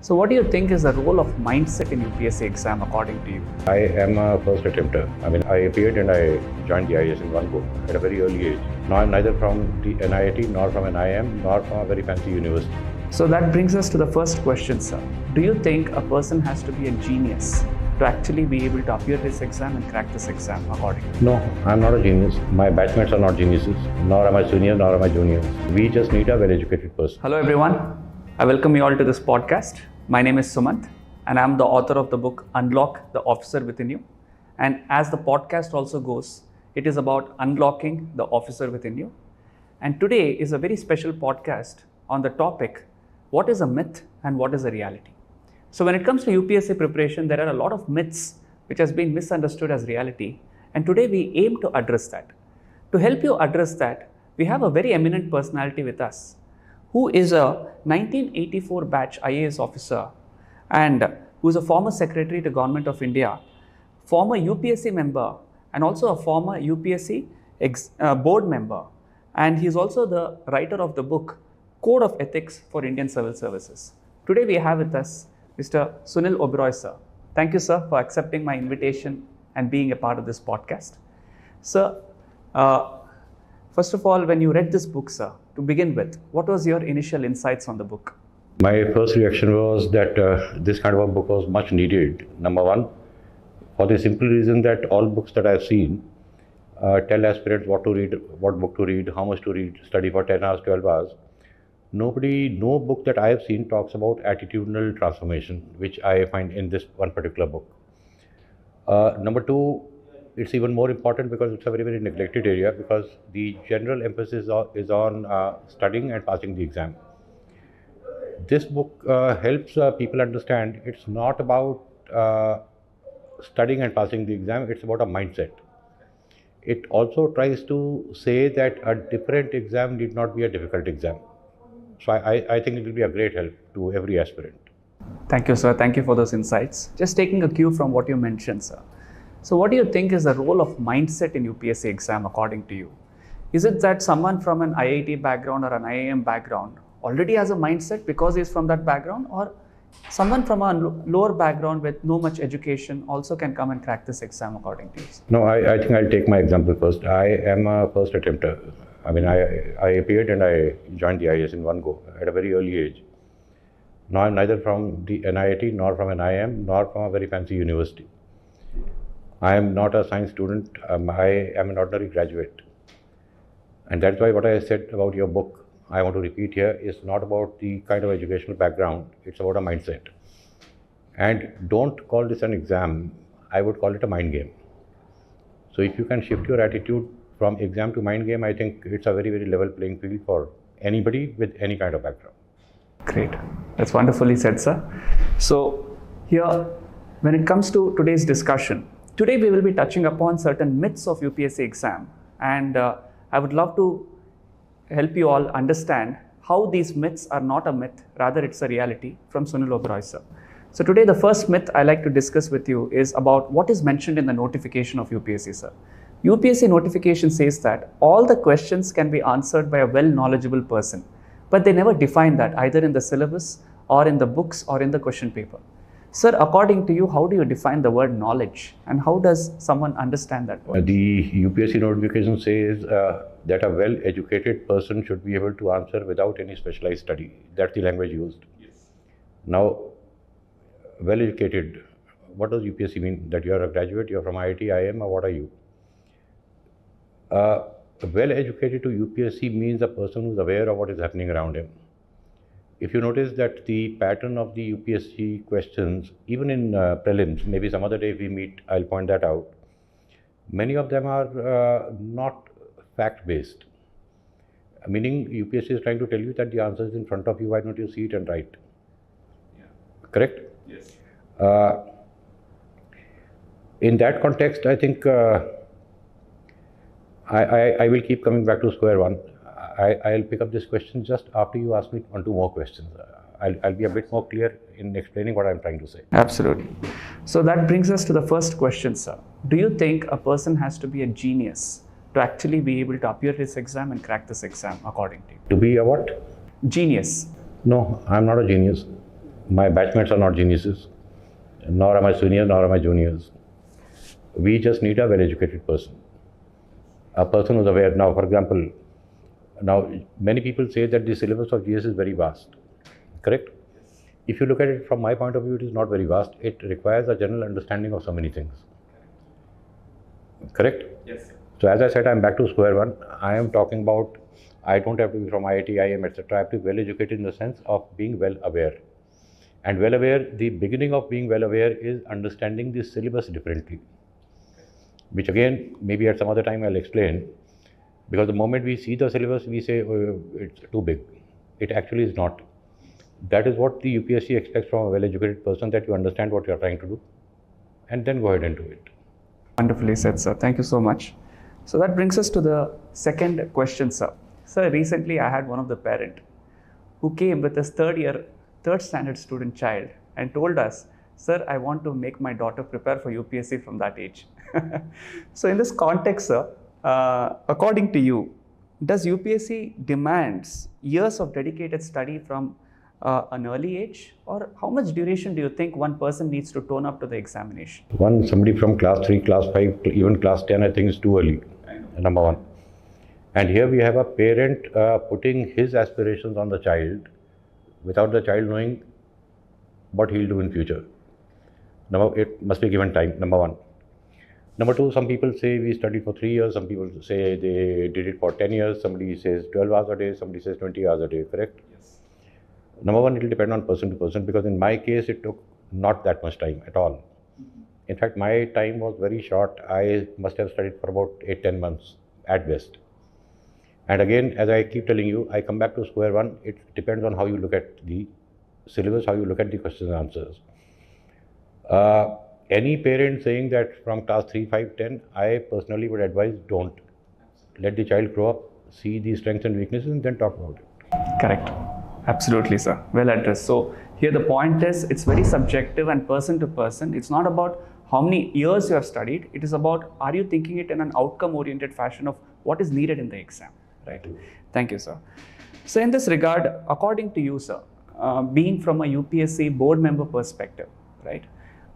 So what do you think is the role of mindset in UPSC exam according to you? I am a first attempter. I appeared and I joined the IAS in one go at a very early age. Now I'm neither from the NIIT nor from an IIM nor from a very fancy university. So that brings us to the first question, sir. Do you think a person has to be a genius to actually be able to appear this exam and crack this exam according to you? No, I'm not a genius. My batchmates are not geniuses, nor are my seniors, nor are my juniors. We just need a well-educated person. Hello everyone. I welcome you all to this podcast. My name is Sumant and I'm the author of the book Unlock the Officer Within You. And as the podcast also goes, it is about unlocking the officer within you. And today is a very special podcast on the topic, what is a myth and what is a reality? So when it comes to UPSC preparation, there are a lot of myths which has been misunderstood as reality. And today we aim to address that. To help you address that, we have a very eminent personality with us, who is a 1984 batch IAS officer and who is a former secretary to Government of India, former UPSC member and also a former UPSC board member. And he is also the writer of the book Code of Ethics for Indian Civil Services. Today we have with us Mr. Sunil Oberoi, sir. Thank you, sir, for accepting my invitation and being a part of this podcast. Sir, first of all, when you read this book, sir, to begin with, what was your initial insights on the book? My first reaction was that this kind of a book was much needed. Number one, for the simple reason that all books that I've seen tell aspirants what to read, what book to read, how much to read, study for 10 hours, 12 hours. No book that I have seen talks about attitudinal transformation, which I find in this one particular book. Number two, it's even more important because it's a very, very neglected area, because the general emphasis is on studying and passing the exam. This book helps people understand it's not about studying and passing the exam, it's about a mindset. It also tries to say that a different exam need not be a difficult exam. So I think it will be a great help to every aspirant. Thank you, sir. Thank you for those insights. Just taking a cue from what you mentioned, sir. So what do you think is the role of mindset in UPSC exam according to you? Is it that someone from an IIT background or an IIM background already has a mindset because he's from that background, or someone from a lower background with no much education also can come and crack this exam according to you? No, I think I'll take my example first. I am a first attempter. I appeared and I joined the IAS in one go at a very early age. Now I'm neither from the NIIT nor from an IIM nor from a very fancy university. I am not a science student. I am an ordinary graduate. And that's why what I said about your book, I want to repeat here, is not about the kind of educational background, it's about a mindset. And don't call this an exam, I would call it a mind game. So if you can shift your attitude from exam to mind game, I think it's a very, very level playing field for anybody with any kind of background. Great. That's wonderfully said, sir. So here, when it comes to today's discussion, today we will be touching upon certain myths of UPSC exam, and I would love to help you all understand how these myths are not a myth, rather it's a reality, from Sunil Oberoi, sir. So today the first myth I like to discuss with you is about what is mentioned in the notification of UPSC, sir. UPSC notification says that all the questions can be answered by a well-knowledgeable person, but they never define that either in the syllabus or in the books or in the question paper. Sir, according to you, how do you define the word knowledge and how does someone understand that word? The UPSC notification says that a well-educated person should be able to answer without any specialized study. That's the language used. Yes. Now, well-educated, what does UPSC mean? That you are a graduate, you are from IIT, IIM, or what are you? Well-educated to UPSC means a person who is aware of what is happening around him. If you notice that the pattern of the UPSC questions, even in prelims, maybe some other day if we meet, I'll point that out. Many of them are not fact-based. Meaning UPSC is trying to tell you that the answer is in front of you, why don't you see it and write? Yeah. Correct? Yes. In that context, I think I will keep coming back to square one. I'll pick up this question just after you ask me 1 or 2 more questions. I'll be a bit more clear in explaining what I'm trying to say. Absolutely. So that brings us to the first question, sir. Do you think a person has to be a genius to actually be able to appear this exam and crack this exam according to you? To be a what? Genius. No, I'm not a genius. My batchmates are not geniuses, nor are my seniors, nor are my juniors. We just need a well-educated person. A person who's aware. Now, for example, now many people say that the syllabus of GS is very vast. Correct? If you look at it from my point of view, it is not very vast. It requires a general understanding of so many things. Correct? Yes, sir. So as I said, I'm back to square one. I am talking about, I don't have to be from IIT, IIM, etc. I have to be well educated in the sense of being well aware. And well aware, the beginning of being well aware is understanding the syllabus differently. Which again, maybe at some other time I'll explain. Because the moment we see the syllabus, we say, oh, it's too big. It actually is not. That is what the UPSC expects from a well-educated person, that you understand what you are trying to do and then go ahead and do it. Wonderfully said, sir. Thank you so much. So that brings us to the second question, sir. Sir, recently I had one of the parent who came with his third standard student child and told us, sir, I want to make my daughter prepare for UPSC from that age. So in this context, sir, according to you, does UPSC demands years of dedicated study from an early age, or how much duration do you think one person needs to tone up to the examination? Somebody from class 3, class 5, even class 10, I think is too early, number one. And here we have a parent putting his aspirations on the child without the child knowing what he'll do in future. It must be given time, number one. Number two, some people say we studied for 3 years, some people say they did it for 10 years, somebody says 12 hours a day, somebody says 20 hours a day, correct? Yes. Number one, it will depend on person to person, because in my case, it took not that much time at all. In fact, my time was very short. I must have studied for about 8-10 months at best. And again, as I keep telling you, I come back to square one. It depends on how you look at the syllabus, how you look at the questions and answers. Any parent saying that from class 3, 5, 10, I personally would advise don't. Let the child grow up, see the strengths and weaknesses, and then talk about it. Correct. Absolutely, sir. Well addressed. So here the point is, it's very subjective and person to person. It's not about how many years you have studied. It is about, are you thinking it in an outcome-oriented fashion of what is needed in the exam, right? Thank you, sir. So in this regard, according to you, sir, being from a UPSC board member perspective, right?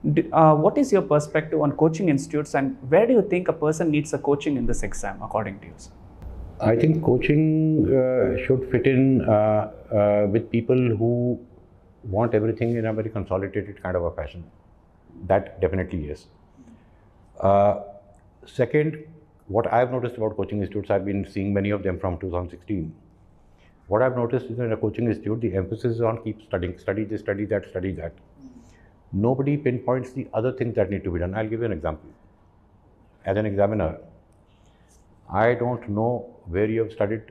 What is your perspective on coaching institutes, and where do you think a person needs a coaching in this exam, according to you, sir? I think coaching should fit in with people who want everything in a very consolidated kind of a fashion. That definitely yes. Second, what I've noticed about coaching institutes, I've been seeing many of them from 2016. What I've noticed is that in a coaching institute, the emphasis is on keep studying, study this, study that, study that. Nobody pinpoints the other things that need to be done. I'll give you an example. As an examiner, I don't know where you have studied.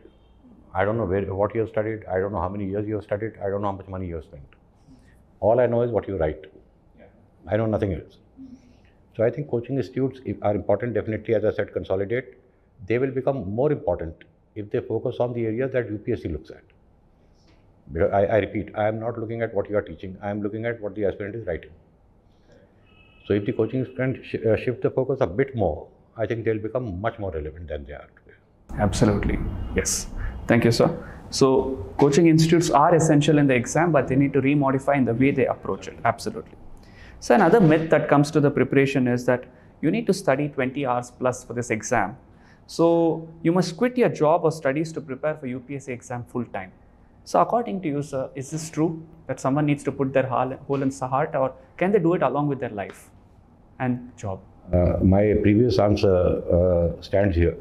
I don't know what you have studied. I don't know how many years you have studied. I don't know how much money you have spent. All I know is what you write. I know nothing else. So I think coaching institutes are important, definitely, as I said, consolidate. They will become more important if they focus on the areas that UPSC looks at. Because I repeat, I am not looking at what you are teaching. I am looking at what the aspirant is writing. So if the coaching can shift the focus a bit more, I think they'll become much more relevant than they are today. Absolutely. Yes. Thank you, sir. So coaching institutes are essential in the exam, but they need to remodify in the way they approach it. Absolutely. So another myth that comes to the preparation is that you need to study 20 hours plus for this exam. So you must quit your job or studies to prepare for UPSC exam full time. So according to you, sir, is this true that someone needs to put their whole in the heart, or can they do it along with their life and job? My previous answer stands here.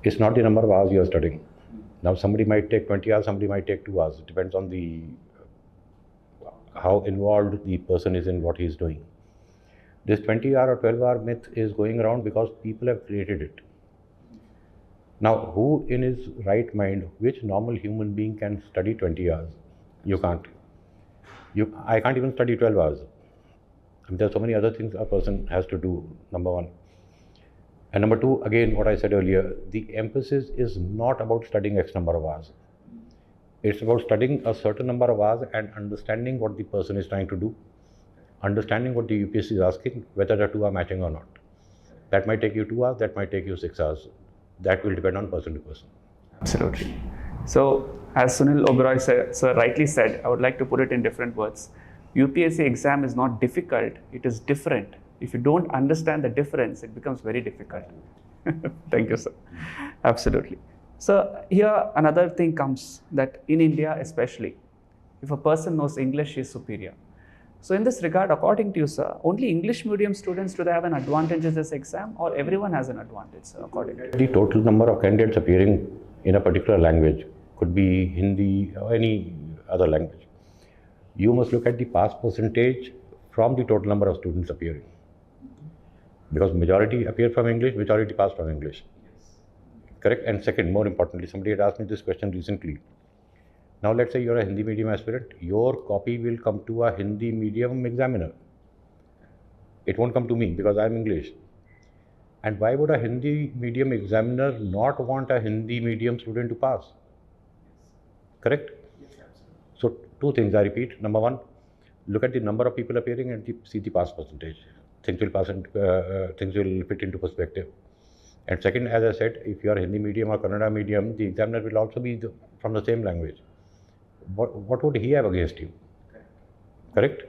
It's not the number of hours you are studying. Now somebody might take 20 hours, somebody might take 2 hours. It depends on how involved the person is in what he is doing. This 20-hour or 12-hour myth is going around because people have created it. Now, who in his right mind, which normal human being can study 20 hours? You can't. I can't even study 12 hours. I mean, there are so many other things a person has to do, number one. And number two, again, what I said earlier, the emphasis is not about studying X number of hours. It's about studying a certain number of hours and understanding what the person is trying to do, understanding what the UPSC is asking, whether the two are matching or not. That might take you 2 hours, that might take you 6 hours. That will depend on person to person. Absolutely. So as Sunil Oberoi sir rightly said, I would like to put it in different words. UPSC exam is not difficult, it is different. If you don't understand the difference, it becomes very difficult. Thank you, sir. Absolutely. So here another thing comes that in India especially, if a person knows English, he is superior. So in this regard, according to you, sir, only English medium students do they have an advantage in this exam, or everyone has an advantage, sir, according to you? The total number of candidates appearing in a particular language, could be Hindi or any other language. You must look at the pass percentage from the total number of students appearing. Because majority appear from English, majority pass from English. Correct? And second, more importantly, somebody had asked me this question recently. Now let's say you're a Hindi medium aspirant, your copy will come to a Hindi medium examiner. It won't come to me because I'm English. And why would a Hindi medium examiner not want a Hindi medium student to pass? Correct? So two things I repeat. Number one, look at the number of people appearing and see the pass percentage. Things will fit into perspective. And second, as I said, if you are Hindi medium or Kannada medium, the examiner will also be from the same language. What would he have against you? Correct?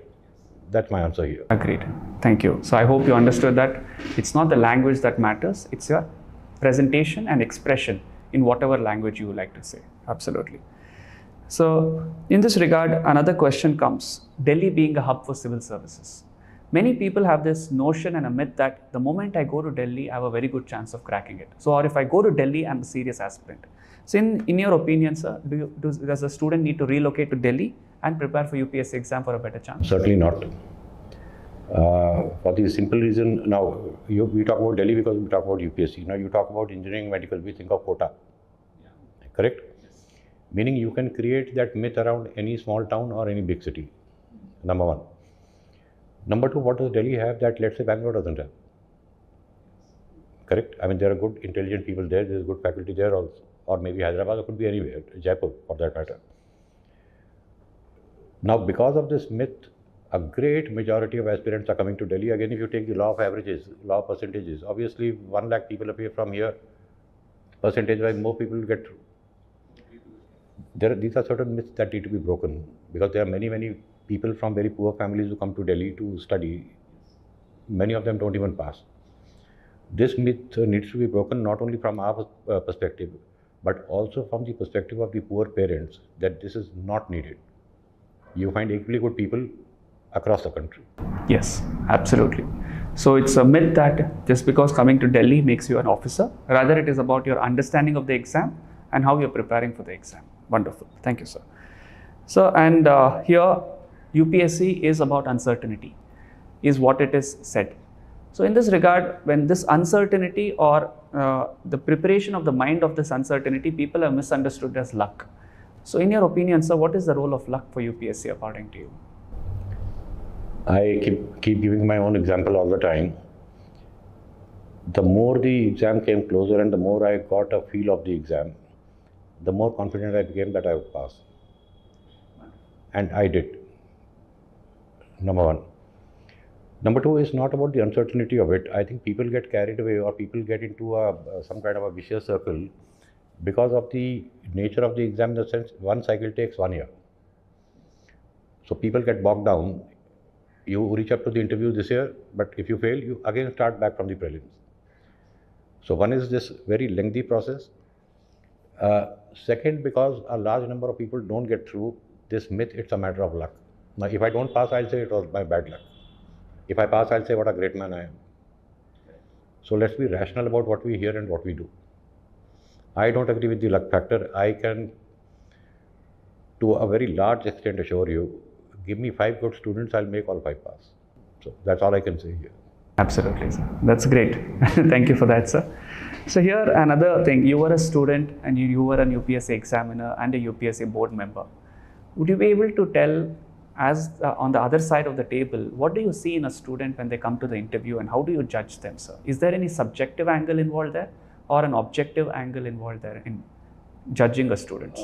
That's my answer here. Agreed. Thank you. So I hope you understood that it's not the language that matters, it's your presentation and expression in whatever language you would like to say. Absolutely. So in this regard, another question comes, Delhi being a hub for civil services. Many people have this notion and a myth that the moment I go to Delhi, I have a very good chance of cracking it. So, or if I go to Delhi, I'm a serious aspirant. So in your opinion, sir, does a student need to relocate to Delhi and prepare for UPSC exam for a better chance? Certainly not. For the simple reason, now we talk about Delhi because we talk about UPSC. Now you talk about engineering, medical, we think of quota. Yeah. Correct? Yes. Meaning you can create that myth around any small town or any big city. Number one. Number two, what does Delhi have that let's say Bangalore doesn't have? Correct? I mean, there are good, intelligent people there, there's good faculty there also. Or maybe Hyderabad, or could be anywhere, Jaipur for that matter. Now, because of this myth, a great majority of aspirants are coming to Delhi. Again, if you take the law of averages, law of percentages, obviously 1 lakh people appear from here, percentage-wise more people get through. These are certain myths that need to be broken because there are many people from very poor families who come to Delhi to study. Many of them don't even pass. This myth needs to be broken not only from our perspective, but also from the perspective of the poor parents that this is not needed. You find equally good people across the country. Yes, absolutely. So it's a myth that just because coming to Delhi makes you an officer, rather it is about your understanding of the exam and how you're preparing for the exam. Wonderful. Thank you, sir. So, and here UPSC is about uncertainty, is what it is said. So in this regard, when this uncertainty or the preparation of the mind of this uncertainty, people have misunderstood as luck. So in your opinion, sir, what is the role of luck for UPSC according to you? I keep giving my own example all the time. The more the exam came closer and the more I got a feel of the exam, the more confident I became that I would pass. And I did. Number one. Number two is not about the uncertainty of it. I think people get carried away or people get into some kind of a vicious circle because of the nature of the exam, in the sense one cycle takes 1 year. So people get bogged down. You reach up to the interview this year, but if you fail, you again start back from the prelims. So one is this very lengthy process. Second, because a large number of people don't get through this myth, it's a matter of luck. Now, if I don't pass, I'll say it was my bad luck. If I pass, I'll say what a great man I am. So let's be rational about what we hear and what we do. I don't agree with the luck factor. I can, to a very large extent, assure you, give me 5 good students, I'll make all 5 pass. So that's all I can say here. Absolutely, sir. That's great. Thank you for that, sir. So here another thing, you were a student and you were an UPSC examiner and a UPSC board member. Would you be able to tell, as on the other side of the table, what do you see in a student when they come to the interview and how do you judge them, sir? Is there any subjective angle involved there or an objective angle involved there in judging a student?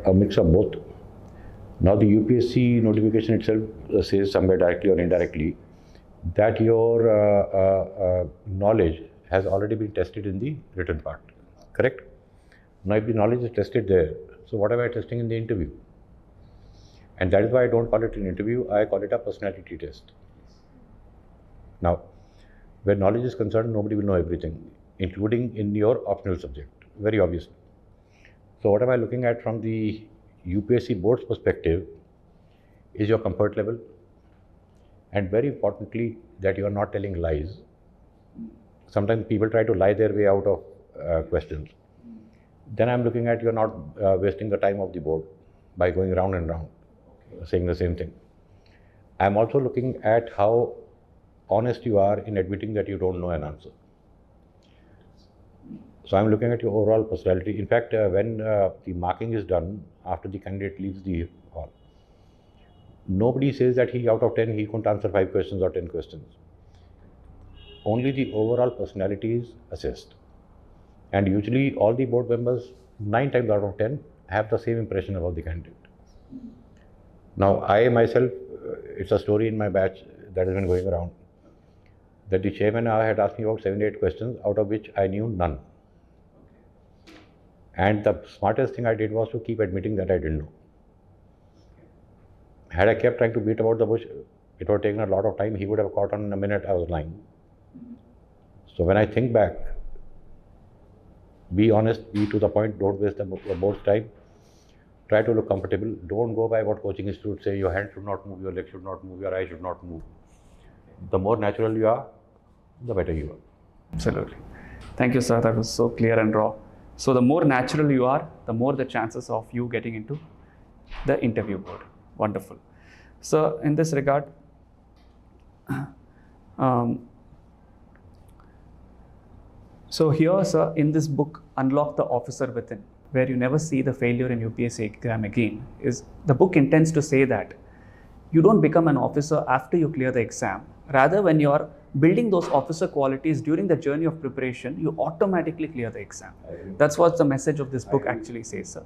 A mix of both. Now the UPSC notification itself says somewhere directly or indirectly that your knowledge has already been tested in the written part, correct? Now if the knowledge is tested there, So what am I testing in the interview? And that is why I don't call it an interview, I call it a personality test. Now, where knowledge is concerned, nobody will know everything, including in your optional subject, very obviously. So what am I looking at from the UPSC board's perspective is your comfort level, and very importantly, that you are not telling lies. Sometimes people try to lie their way out of questions. Then I'm looking at you're not wasting the time of the board by going round and round, saying the same thing. I'm also looking at how honest you are in admitting that you don't know an answer. So I'm looking at your overall personality. In fact, when the marking is done after the candidate leaves the hall, nobody says that he out of 10 he couldn't answer 5 questions or 10 questions. Only the overall personality is assessed. And usually all the board members, 9 times out of 10, have the same impression about the candidate. Now, I myself, it's a story in my batch that has been going around, that the chairman had asked me about 7-8 questions, out of which I knew none. And the smartest thing I did was to keep admitting that I didn't know. Had I kept trying to beat about the bush, it would have taken a lot of time. He would have caught on in a minute I was lying. So when I think back, be honest, be to the point, don't waste the board's time. Try to look comfortable. Don't go by what coaching institutes say, your hand should not move, your leg should not move, your eye should not move. The more natural you are, the better you are. Absolutely. Thank you, sir. That was so clear and raw. So the more natural you are, the more the chances of you getting into the interview board. Wonderful. So in this regard, so here, sir, in this book, Unlock the Officer Within, where you never see the failure in UPSC exam again, is the book intends to say that you don't become an officer after you clear the exam. Rather, when you're building those officer qualities during the journey of preparation, you automatically clear the exam. That's what the message of this book actually says, sir.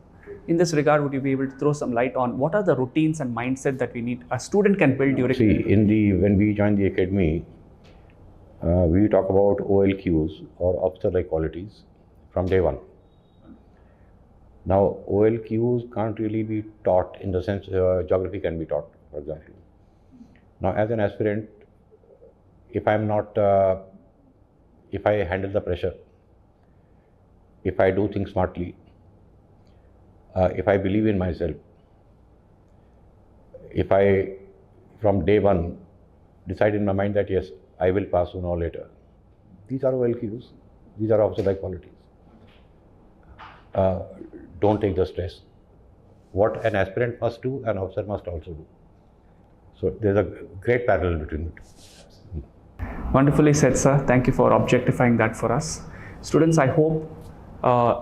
In this regard, would you be able to throw some light on what are the routines and mindset that we need a student can build during? See, when we joined the academy, we talk about OLQs or officer-like qualities from day one. Now, OLQs can't really be taught in the sense geography can be taught, for example. Now, as an aspirant, if I'm not, if I handle the pressure, if I do things smartly, if I believe in myself, if I, from day one, decide in my mind that yes, I will pass sooner or later. These are OLQs, these are officer-like qualities. Don't take the stress. What an aspirant must do, an officer must also do. So there's a great parallel between it. Wonderfully said, sir. Thank you for objectifying that for us. Students, I hope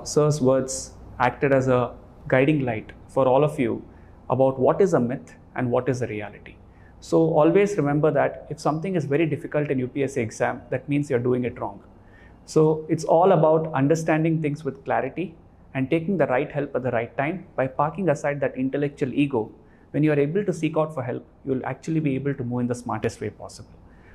sir's words acted as a guiding light for all of you about what is a myth and what is a reality. So always remember that if something is very difficult in UPSC exam, that means you're doing it wrong. So it's all about understanding things with clarity and taking the right help at the right time by parking aside that intellectual ego. When you are able to seek out for help, you'll actually be able to move in the smartest way possible.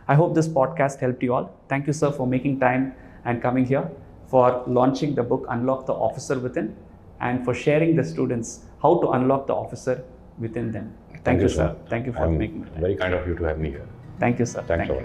I hope this podcast helped you all. Thank you, sir, for making time and coming here, for launching the book Unlock the Officer Within, and for sharing the students how to unlock the officer within them. Thank you, sir. Thank you for making the time. Very kind of you to have me here. Thank you, sir. Thanks so much.